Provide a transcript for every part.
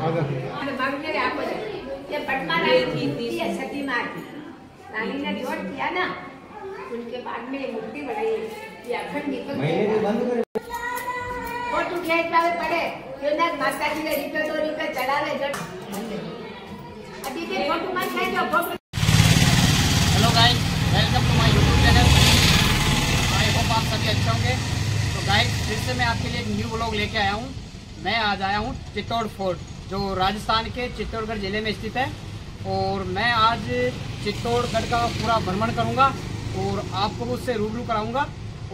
ये पटना रानी थी ये सती माँ थी। रानी ने रिवोल्ट किया ना, उनके बाद में मूर्ति बनाई ये अखंड दीपक। फोटो खींच पावे पड़े ये ना माता जी ने रिपे तो रिपे चढ़ा ले जट अभी के फोटो मत खींचो photo. Hello guys, welcome to my YouTube channel. I hope आप सभी अच्छे होंगे। तो गाइस, फिर से मैं आपके लिए एक न्यू व्लॉग लेके आया हूँ। मैं आज आया हूँ चित्तौड़ फोर्ट, जो राजस्थान के चित्तौड़गढ़ ज़िले में स्थित है। और मैं आज चित्तौड़गढ़ का पूरा भ्रमण करूँगा और आपको उससे रूबरू कराऊँगा।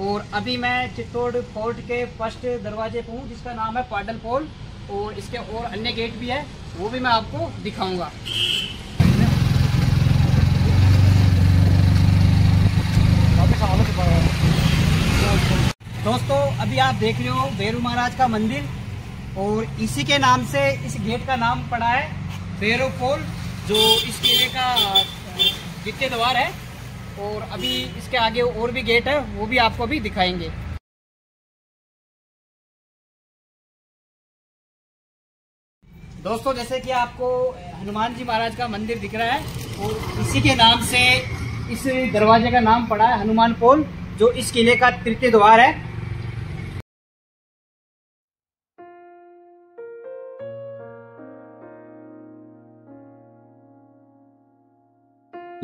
और अभी मैं चित्तौड़ फोर्ट के फर्स्ट दरवाजे पर हूँ, जिसका नाम है पाडल पोल। और इसके और अन्य गेट भी है, वो भी मैं आपको दिखाऊँगा। दोस्तों, अभी आप देख रहे हो भैरव महाराज का मंदिर, और इसी के नाम से इस गेट का नाम पड़ा है भैरव पोल, जो इस किले का द्वितीय द्वार है। और अभी इसके आगे और भी गेट है, वो भी आपको अभी दिखाएंगे। दोस्तों, जैसे कि आपको हनुमान जी महाराज का मंदिर दिख रहा है, और इसी के नाम से इस दरवाजे का नाम पड़ा है हनुमान पोल, जो इस किले का तृतीय द्वार है।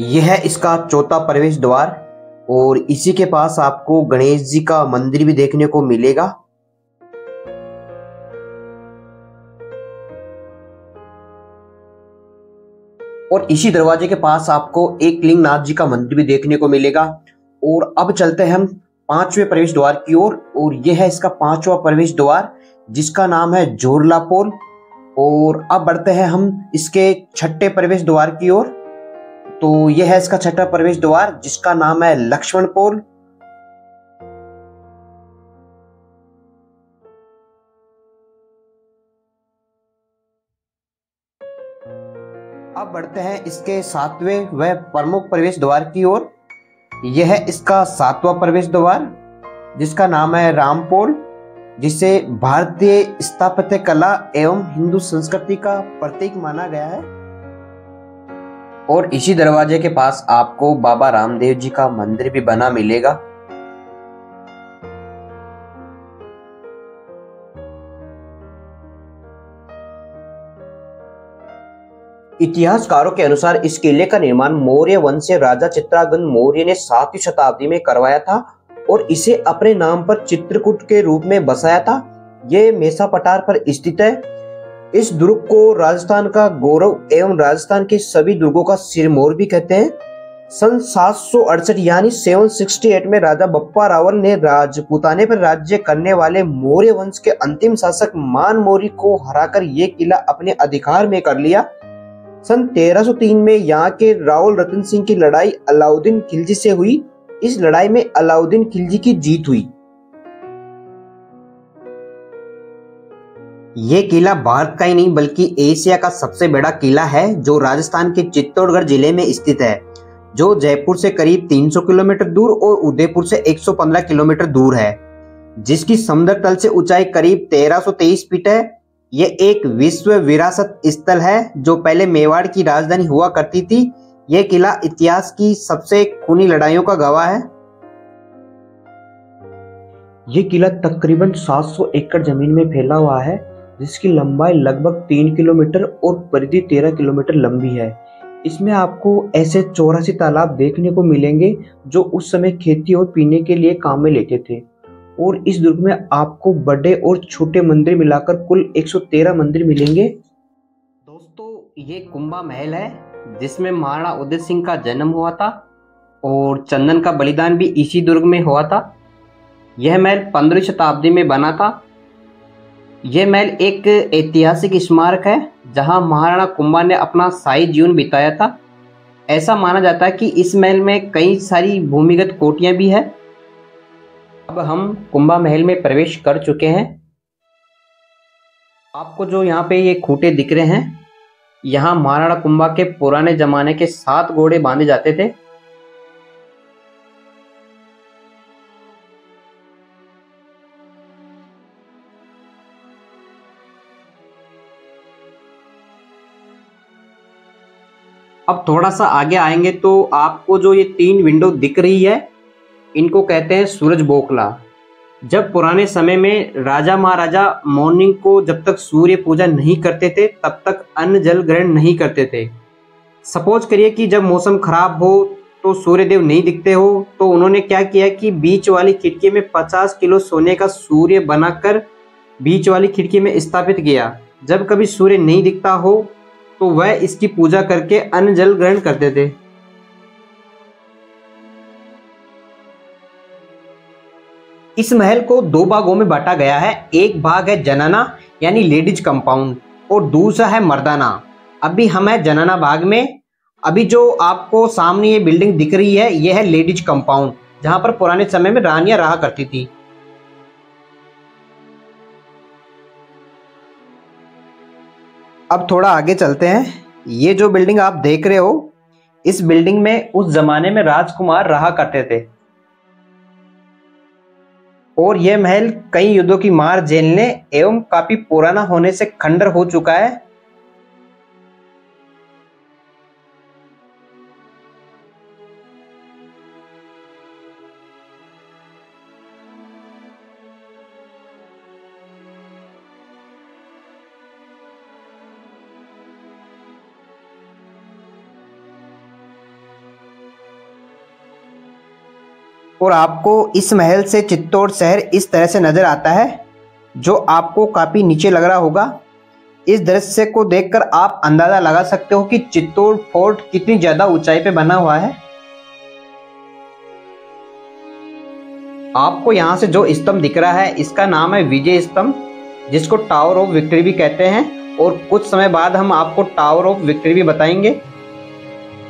यह है इसका चौथा प्रवेश द्वार, और इसी के पास आपको गणेश जी का मंदिर भी देखने को मिलेगा। और इसी दरवाजे के पास आपको एक लिंगनाथ जी का मंदिर भी देखने को मिलेगा। और अब चलते हैं हम पांचवें प्रवेश द्वार की ओर, और यह है इसका पांचवा प्रवेश द्वार, जिसका नाम है जोरला पोल। और अब बढ़ते हैं हम इसके छठे प्रवेश द्वार की ओर। तो यह है इसका छठा प्रवेश द्वार, जिसका नाम है लक्ष्मण पोल। अब बढ़ते हैं इसके सातवें व प्रमुख प्रवेश द्वार की ओर। यह है इसका सातवां प्रवेश द्वार, जिसका नाम है रामपोल, जिसे भारतीय स्थापत्य कला एवं हिंदू संस्कृति का प्रतीक माना गया है। और इसी दरवाजे के पास आपको बाबा रामदेव जी का मंदिर भी बना मिलेगा। इतिहासकारों के अनुसार इस किले का निर्माण मौर्य वंशीय राजा चित्रांगद मौर्य ने 7वीं शताब्दी में करवाया था, और इसे अपने नाम पर चित्रकूट के रूप में बसाया था। यह मेसा पठार पर स्थित है। इस दुर्ग को राजस्थान का गौरव एवं राजस्थान के सभी दुर्गों का सिरमौर भी कहते हैं। सन 768 यानी 768 में राजा बप्पा रावल ने राजपूताने पर राज्य करने वाले मौर्य वंश के अंतिम शासक मान मौर्य को हराकर यह किला अपने अधिकार में कर लिया। सन 1303 में यहाँ के रावल रतन सिंह की लड़ाई अलाउद्दीन खिलजी से हुई। इस लड़ाई में अलाउद्दीन खिलजी की जीत हुई। यह किला भारत का ही नहीं बल्कि एशिया का सबसे बड़ा किला है, जो राजस्थान के चित्तौड़गढ़ जिले में स्थित है, जो जयपुर से करीब 300 किलोमीटर दूर और उदयपुर से 115 किलोमीटर दूर है, जिसकी समुद्र तल से ऊंचाई करीब 1323 फीट है। यह एक विश्व विरासत स्थल है, जो पहले मेवाड़ की राजधानी हुआ करती थी। यह किला इतिहास की सबसे खूनी लड़ाइयों का गवाह है। यह किला तकरीबन 700 एकड़ जमीन में फैला हुआ है, जिसकी लंबाई लगभग 3 किलोमीटर और परिधि 13 किलोमीटर लंबी है। इसमें आपको ऐसे 84 तालाब देखने को मिलेंगे, जो उस समय खेती और पीने के लिए काम में लेते थे। और इस दुर्ग में आपको बड़े और छोटे मंदिर मिलाकर कुल 113 मंदिर मिलेंगे। दोस्तों, ये कुंभा महल है, जिसमें महाराणा उदय सिंह का जन्म हुआ था, और चंदन का बलिदान भी इसी दुर्ग में हुआ था। यह महल 15वीं शताब्दी में बना था। यह महल एक ऐतिहासिक स्मारक है, जहां महाराणा कुंभा ने अपना शाही जीवन बिताया था। ऐसा माना जाता है कि इस महल में कई सारी भूमिगत कोठियां भी है। अब हम कुंभा महल में प्रवेश कर चुके हैं। आपको जो यहाँ पे ये खूंटे दिख रहे हैं, यहाँ महाराणा कुंभा के पुराने जमाने के 7 घोड़े बांधे जाते थे। अब थोड़ा सा आगे आएंगे तो आपको जो ये 3 विंडो दिख रही है, इनको कहते हैं सूरज बोखला। जब पुराने समय में राजा महाराजा मॉर्निंग को जब तक सूर्य पूजा नहीं करते थे तब तक अन्न जल ग्रहण नहीं करते थे। सपोज करिए कि जब मौसम खराब हो तो सूर्य देव नहीं दिखते हो, तो उन्होंने क्या किया कि बीच वाली खिड़की में 50 किलो सोने का सूर्य बनाकर बीच वाली खिड़की में स्थापित किया। जब कभी सूर्य नहीं दिखता हो तो वह इसकी पूजा करके अन्न जल ग्रहण करते थे। इस महल को 2 भागों में बांटा गया है। एक भाग है जनाना यानी लेडीज कंपाउंड और दूसरा है मर्दाना। अभी हम है जनाना भाग में। अभी जो आपको सामने ये बिल्डिंग दिख रही है, यह है लेडीज कंपाउंड, जहां पर पुराने समय में रानियां रहा करती थी। अब थोड़ा आगे चलते हैं। ये जो बिल्डिंग आप देख रहे हो, इस बिल्डिंग में उस जमाने में राजकुमार रहा करते थे और यह महल कई युद्धों की मार झेलने एवं काफी पुराना होने से खंडर हो चुका है। और आपको इस महल से चित्तौड़ शहर इस तरह से नजर आता है, जो आपको काफी नीचे लग रहा होगा। इस दृश्य को देखकर आप अंदाजा लगा सकते हो कि चित्तौड़ फोर्ट कितनी ज्यादा ऊंचाई पे बना हुआ है। आपको यहाँ से जो स्तंभ दिख रहा है, इसका नाम है विजय स्तंभ, जिसको टावर ऑफ विक्ट्री भी कहते हैं और कुछ समय बाद हम आपको टावर ऑफ विक्ट्री भी बताएंगे।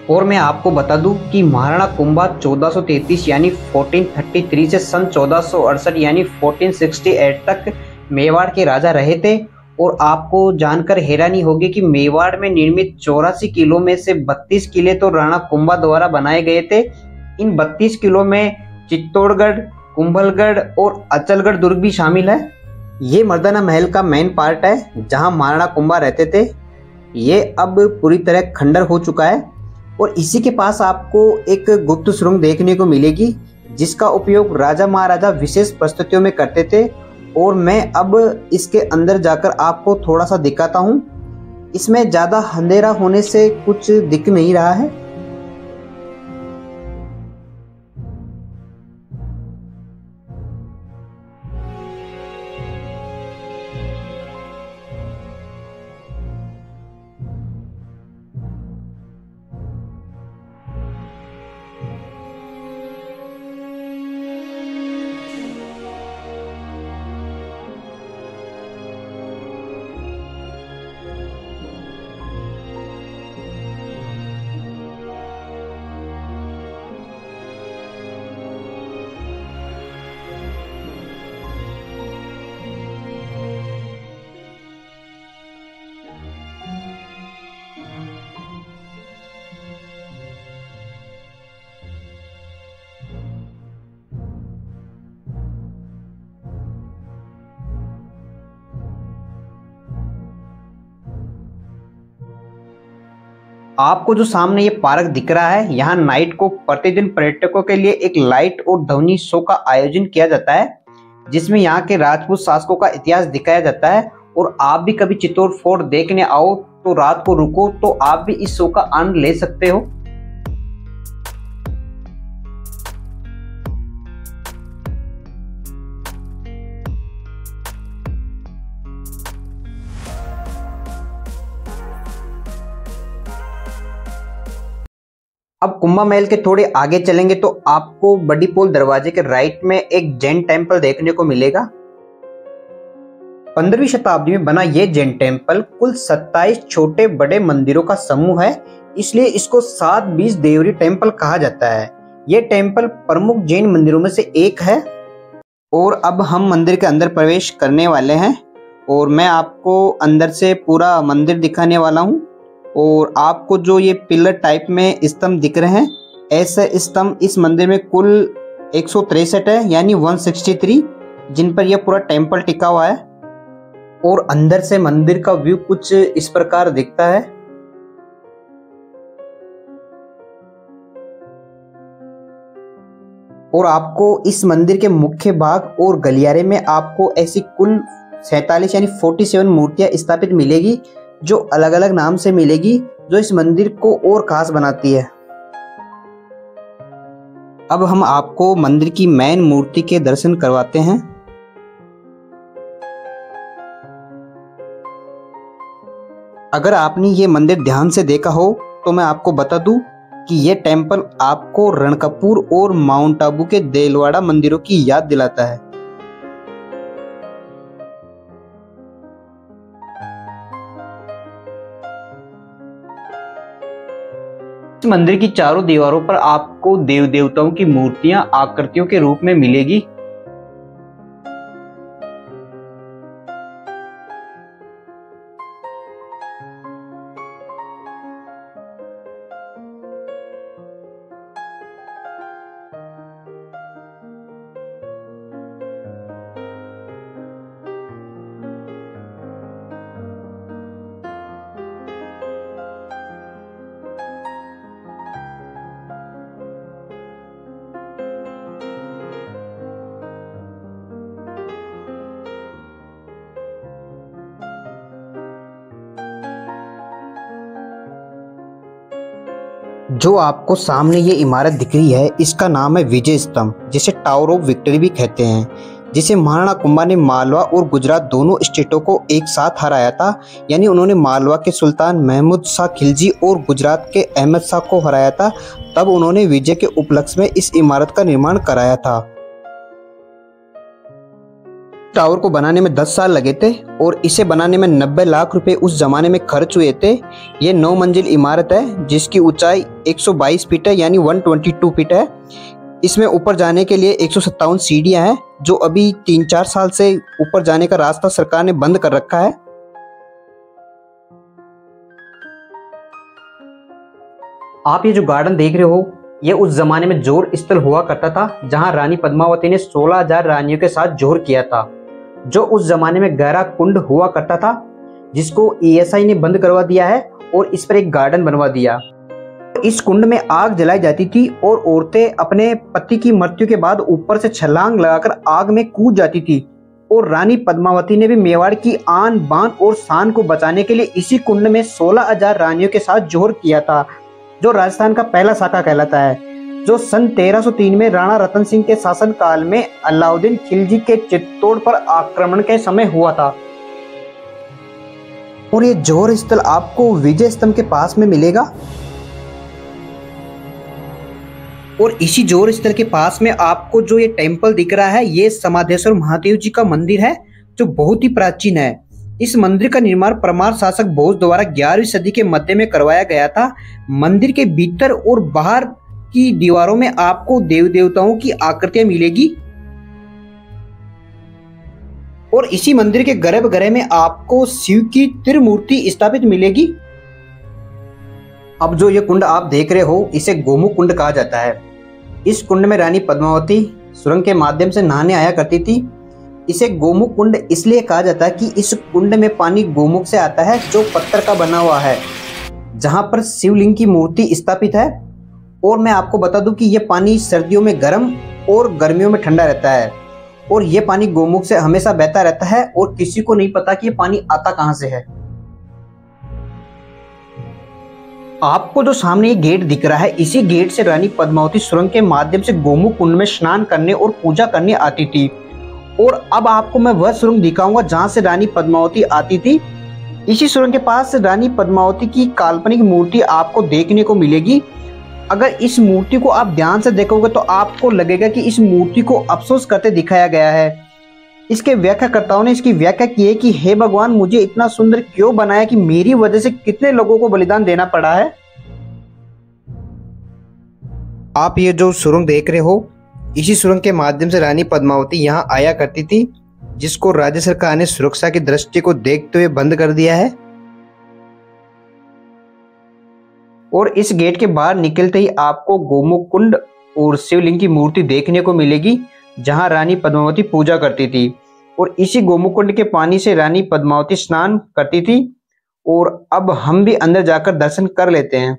और मैं आपको बता दूं कि महाराणा कुंभा 1433 यानी 1433 से सन 1468 यानी 1468 तक मेवाड़ के राजा रहे थे। और आपको जानकर हैरानी होगी कि मेवाड़ में निर्मित 84 किलों में से 32 किले तो राणा कुंभा द्वारा बनाए गए थे। इन 32 किलों में चित्तौड़गढ़, कुंभलगढ़ और अचलगढ़ दुर्ग भी शामिल है। ये मर्दाना महल का मेन पार्ट है, जहां महाराणा कुंभा रहते थे। ये अब पूरी तरह खंडर हो चुका है और इसी के पास आपको एक गुप्त सुरंग देखने को मिलेगी, जिसका उपयोग राजा महाराजा विशेष परिस्थितियों में करते थे। और मैं अब इसके अंदर जाकर आपको थोड़ा सा दिखाता हूँ। इसमें ज़्यादा अंधेरा होने से कुछ दिख नहीं रहा है। आपको जो सामने ये पार्क दिख रहा है, यहाँ नाइट को प्रतिदिन पर्यटकों के लिए एक लाइट और ध्वनि शो का आयोजन किया जाता है, जिसमें यहाँ के राजपूत शासकों का इतिहास दिखाया जाता है। और आप भी कभी चित्तौड़ फोर्ट देखने आओ तो रात को रुको तो आप भी इस शो का आनंद ले सकते हो। अब कुंभा महल के थोड़े आगे चलेंगे तो आपको बड़ी पोल दरवाजे के राइट में एक जैन टेम्पल देखने को मिलेगा। 15वीं शताब्दी में बना ये जैन टेम्पल कुल 27 छोटे बड़े मंदिरों का समूह है, इसलिए इसको 7 बीज देवरी टेम्पल कहा जाता है। ये टेम्पल प्रमुख जैन मंदिरों में से एक है। और अब हम मंदिर के अंदर प्रवेश करने वाले हैं और मैं आपको अंदर से पूरा मंदिर दिखाने वाला हूँ। और आपको जो ये पिलर टाइप में स्तंभ दिख रहे हैं, ऐसे स्तंभ इस मंदिर में कुल 163 है यानी 163, जिन पर यह पूरा टेम्पल टिका हुआ है। और अंदर से मंदिर का व्यू कुछ इस प्रकार दिखता है। और आपको इस मंदिर के मुख्य भाग और गलियारे में आपको ऐसी कुल 47 यानी 47 मूर्तियां स्थापित मिलेगी, जो अलग अलग नाम से मिलेगी, जो इस मंदिर को और खास बनाती है। अब हम आपको मंदिर की मेन मूर्ति के दर्शन करवाते हैं। अगर आपने ये मंदिर ध्यान से देखा हो तो मैं आपको बता दूं कि ये टेम्पल आपको रणकपुर और माउंट आबू के देलवाड़ा मंदिरों की याद दिलाता है। इस मंदिर की चारों दीवारों पर आपको देव देवताओं की मूर्तियां आकृतियों के रूप में मिलेगी। जो आपको सामने ये इमारत दिख रही है, इसका नाम है विजय स्तंभ, जिसे टावर ऑफ विक्ट्री भी कहते हैं, जिसे महाराणा कुंभा ने मालवा और गुजरात दोनों स्टेटों को एक साथ हराया था। यानी उन्होंने मालवा के सुल्तान महमूद शाह खिलजी और गुजरात के अहमद शाह को हराया था। तब उन्होंने विजय के उपलक्ष्य में इस इमारत का निर्माण कराया था। टावर को बनाने में 10 साल लगे थे और इसे बनाने में 90 लाख रुपए उस जमाने में खर्च हुए थे। ये 9 मंजिल इमारत है, जिसकी ऊंचाई 122 फीट है, यानी 122 फीट है। इसमें ऊपर जाने के लिए 157 सीढ़ियां हैं, जो अभी 3-4 साल से ऊपर जाने का रास्ता सरकार ने बंद कर रखा है। आप ये जो गार्डन देख रहे हो, ये उस जमाने में जोर स्थल हुआ करता था, जहां रानी पद्मावती ने 16,000 रानियों के साथ जोर किया था। जो उस जमाने में गहरा कुंड हुआ करता था, जिसको ESI ने बंद करवा दिया है और इस पर एक गार्डन बनवा दिया। इस कुंड में आग जलाई जाती थी और औरतें अपने पति की मृत्यु के बाद ऊपर से छलांग लगाकर आग में कूद जाती थी। और रानी पद्मावती ने भी मेवाड़ की आन बान और शान को बचाने के लिए इसी कुंड में 16,000 रानियों के साथ जोर किया था, जो राजस्थान का पहला साका कहलाता है, जो सन 1303 में राणा रतन सिंह के शासन काल में अलाउद्दीन खिलजी के चित्तौड़ पर आक्रमण के समय हुआ था। और ये जोर स्थल आपको विजय स्तंभ के पास में मिलेगा। और इसी जोर स्थल के पास में आपको जो ये टेम्पल दिख रहा है, ये समाधेश्वर महादेव जी का मंदिर है, जो बहुत ही प्राचीन है। इस मंदिर का निर्माण परमार शासक भोज द्वारा 11वीं सदी के मध्य में करवाया गया था। मंदिर के भीतर और बाहर की दीवारों में आपको देव देवताओं की आकृतियां मिलेगी। और इसी मंदिर के गर्भगृह में आपको शिव की त्रिमूर्ति स्थापित मिलेगी। अब जो ये कुंड आप देख रहे हो, इसे गोमुख कुंड कहा जाता है। इस कुंड में रानी पद्मावती सुरंग के माध्यम से नहाने आया करती थी। इसे गोमुख कुंड इसलिए कहा जाता है कि इस कुंड में पानी गोमुख से आता है, जो पत्थर का बना हुआ है, जहां पर शिवलिंग की मूर्ति स्थापित है। और मैं आपको बता दूं कि यह पानी सर्दियों में गर्म और गर्मियों में ठंडा रहता है। और यह पानी गोमुख से हमेशा बहता रहता है और किसी को नहीं पता कि यह पानी आता कहां से है। आपको जो सामने ये गेट दिख रहा है, इसी गेट से रानी पद्मावती सुरंग के माध्यम से गोमुख कुंड में स्नान करने और पूजा करने आती थी। और अब आपको मैं वह सुरंग दिखाऊंगा जहां से रानी पद्मावती आती थी। इसी सुरंग के पास रानी पद्मावती की काल्पनिक मूर्ति आपको देखने को मिलेगी। अगर इस मूर्ति को आप ध्यान से देखोगे तो आपको लगेगा कि इस मूर्ति को अफसोस करते दिखाया गया है। इसके व्याख्याकर्ताओं ने इसकी व्याख्या की है कि हे भगवान, मुझे इतना सुंदर क्यों बनाया कि मेरी वजह से कितने लोगों को बलिदान देना पड़ा है। आप ये जो सुरंग देख रहे हो, इसी सुरंग के माध्यम से रानी पद्मावती यहाँ आया करती थी, जिसको राज्य सरकार ने सुरक्षा की दृष्टि को देखते हुए बंद कर दिया है। और इस गेट के बाहर निकलते ही आपको गोमुख कुंड और शिवलिंग की मूर्ति देखने को मिलेगी, जहां रानी पद्मावती पूजा करती थी। और इसी गोमुख कुंड के पानी से रानी पद्मावती स्नान करती थी। और अब हम भी अंदर जाकर दर्शन कर लेते हैं।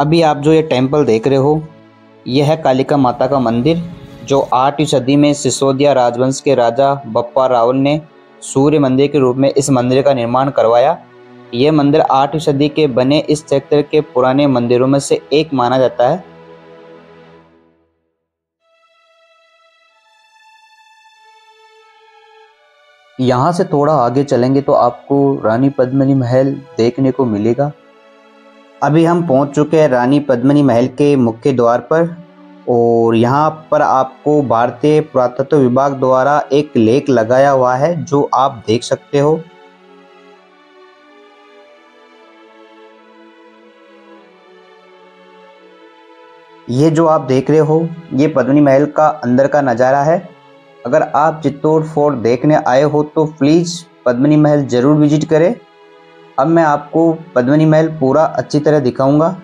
अभी आप जो ये टेंपल देख रहे हो, यह है कालिका माता का मंदिर, जो 8वीं सदी में सिसोदिया राजवंश के राजा बप्पा रावल ने सूर्य मंदिर के रूप में इस मंदिर का निर्माण करवाया। यह मंदिर 8वीं सदी के बने इस क्षेत्र के पुराने मंदिरों में से एक माना जाता है। यहाँ से थोड़ा आगे चलेंगे तो आपको रानी पद्मिनी महल देखने को मिलेगा। अभी हम पहुँच चुके हैं रानी पद्मिनी महल के मुख्य द्वार पर, और यहाँ पर आपको भारतीय पुरातत्व विभाग द्वारा एक लेख लगाया हुआ है जो आप देख सकते हो। ये जो आप देख रहे हो, ये पद्मिनी महल का अंदर का नज़ारा है। अगर आप चित्तौड़ फोर्ट देखने आए हो तो प्लीज़ पद्मिनी महल ज़रूर विजिट करें। अब मैं आपको पद्मिनी महल पूरा अच्छी तरह दिखाऊंगा।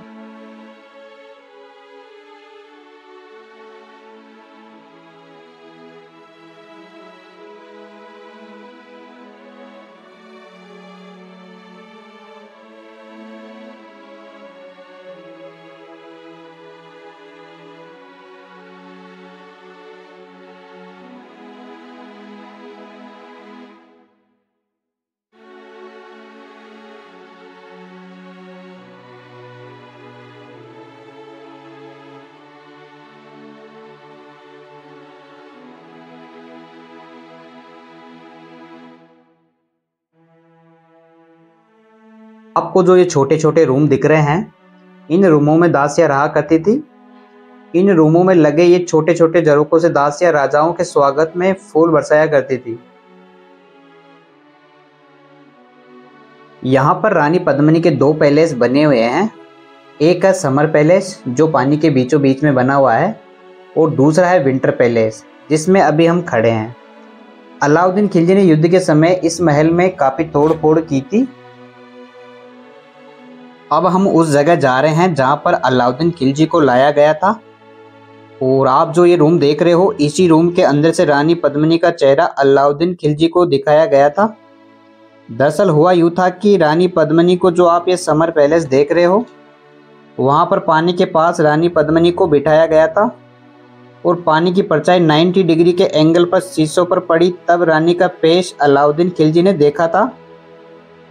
आपको जो ये छोटे छोटे रूम दिख रहे हैं, इन रूमों में दासियां रहा करती थी। इन रूमों में लगे ये छोटे छोटे झरोखों से दासियां राजाओं के स्वागत में फूल बरसाया करती थी। यहाँ पर रानी पद्मिनी के 2 पैलेस बने हुए हैं। एक है समर पैलेस जो पानी के बीचों बीच में बना हुआ है, और दूसरा है विंटर पैलेस जिसमें अभी हम खड़े हैं। अलाउद्दीन खिलजी ने युद्ध के समय इस महल में काफ़ी तोड़ फोड़ की थी। अब हम उस जगह जा रहे हैं जहाँ पर अलाउद्दीन खिलजी को लाया गया था, और आप जो ये रूम देख रहे हो, इसी रूम के अंदर से रानी पद्मिनी का चेहरा अलाउद्दीन खिलजी को दिखाया गया था। दरअसल हुआ यूँ था कि रानी पद्मिनी को जो आप ये समर पैलेस देख रहे हो, वहाँ पर पानी के पास रानी पद्मिनी को बिठाया गया था, और पानी की परछाई 90 डिग्री के एंगल पर शीशों पर पड़ी, तब रानी का पेश अलाउद्दीन खिलजी ने देखा था।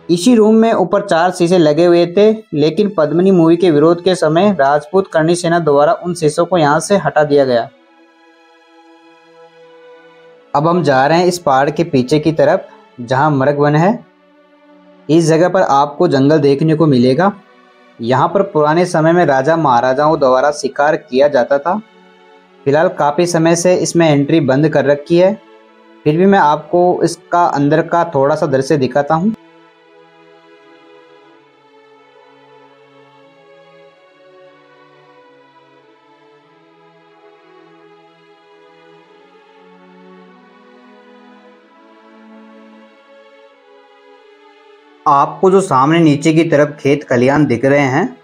इसी रूम में ऊपर 4 शीशे लगे हुए थे, लेकिन पद्मिनी मूवी के विरोध के समय राजपूत करणी सेना द्वारा उन शीशों को यहाँ से हटा दिया गया। अब हम जा रहे हैं इस पहाड़ के पीछे की तरफ जहाँ मृग वन है। इस जगह पर आपको जंगल देखने को मिलेगा। यहाँ पर पुराने समय में राजा महाराजाओं द्वारा शिकार किया जाता था। फिलहाल काफ़ी समय से इसमें एंट्री बंद कर रखी है, फिर भी मैं आपको इसका अंदर का थोड़ा सा दृश्य दिखाता हूँ। आपको जो सामने नीचे की तरफ खेत खलियान दिख रहे हैं,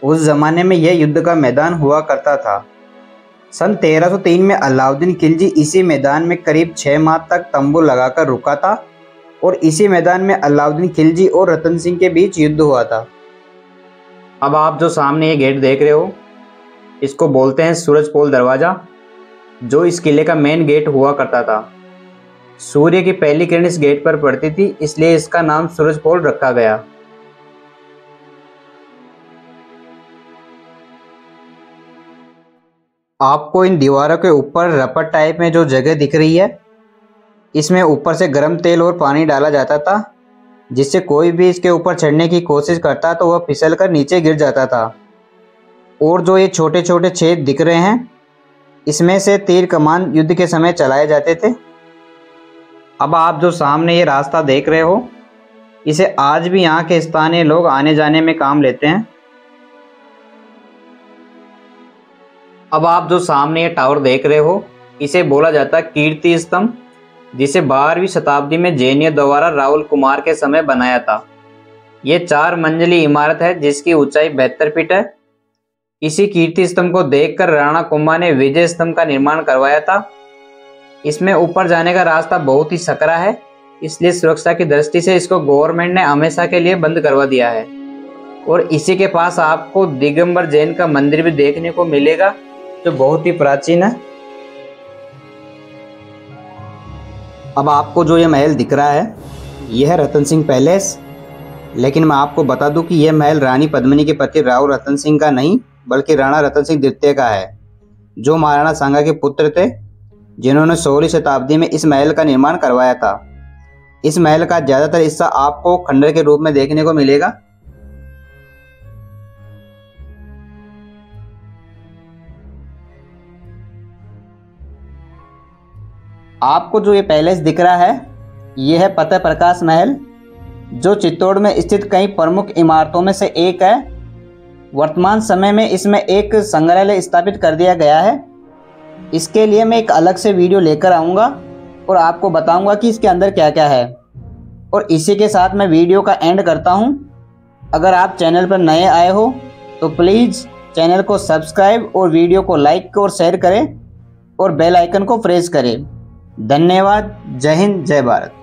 उस ज़माने में यह युद्ध का मैदान हुआ करता था। सन 1303 में अलाउद्दीन खिलजी इसी मैदान में करीब 6 माह तक तंबू लगाकर रुका था, और इसी मैदान में अलाउद्दीन खिलजी और रतन सिंह के बीच युद्ध हुआ था। अब आप जो सामने ये गेट देख रहे हो, इसको बोलते हैं सूरजपोल दरवाज़ा, जो इस किले का मेन गेट हुआ करता था। सूर्य की पहली किरण इस गेट पर पड़ती थी, इसलिए इसका नाम सूरजपोल रखा गया। आपको इन दीवारों के ऊपर रपट टाइप में जो जगह दिख रही है, इसमें ऊपर से गर्म तेल और पानी डाला जाता था, जिससे कोई भी इसके ऊपर चढ़ने की कोशिश करता तो वह फिसल कर नीचे गिर जाता था। और जो ये छोटे छोटे छेद दिख रहे हैं, इसमें से तीर कमान युद्ध के समय चलाए जाते थे। अब आप जो सामने ये रास्ता देख रहे हो, इसे आज भी यहाँ के स्थानीय लोग आने जाने में काम लेते हैं। अब आप जो सामने ये टावर देख रहे हो, इसे बोला जाता है कीर्ति स्तंभ, जिसे 12वीं शताब्दी में जैनियों द्वारा राहुल कुमार के समय बनाया था। ये 4 मंजिली इमारत है जिसकी ऊंचाई 72 फीट है। इसी कीर्ति स्तंभ को देखकर राणा कुंभा ने विजय स्तंभ का निर्माण करवाया था। इसमें ऊपर जाने का रास्ता बहुत ही सकरा है, इसलिए सुरक्षा की दृष्टि से इसको गवर्नमेंट ने हमेशा के लिए बंद करवा दिया है। और इसी के पास आपको दिगंबर जैन का मंदिर भी देखने को मिलेगा जो बहुत ही प्राचीन है। अब आपको जो ये महल दिख रहा है यह है रतन सिंह पैलेस। लेकिन मैं आपको बता दूं कि यह महल रानी पद्मिनी के पति राव रतन सिंह का नहीं बल्कि राणा रतन सिंह द्वितीय का है, जो महाराणा सांगा के पुत्र थे, जिन्होंने 16वीं शताब्दी में इस महल का निर्माण करवाया था। इस महल का ज्यादातर हिस्सा आपको खंडर के रूप में देखने को मिलेगा। आपको जो ये पैलेस दिख रहा है यह है फतेह प्रकाश महल, जो चित्तौड़ में स्थित कई प्रमुख इमारतों में से एक है। वर्तमान समय में इसमें एक संग्रहालय स्थापित कर दिया गया है। इसके लिए मैं एक अलग से वीडियो लेकर आऊँगा और आपको बताऊँगा कि इसके अंदर क्या क्या है। और इसी के साथ मैं वीडियो का एंड करता हूँ। अगर आप चैनल पर नए आए हो तो प्लीज़ चैनल को सब्सक्राइब और वीडियो को लाइक और शेयर करें और बेल आइकन को प्रेस करें। धन्यवाद। जय हिंद, जय भारत।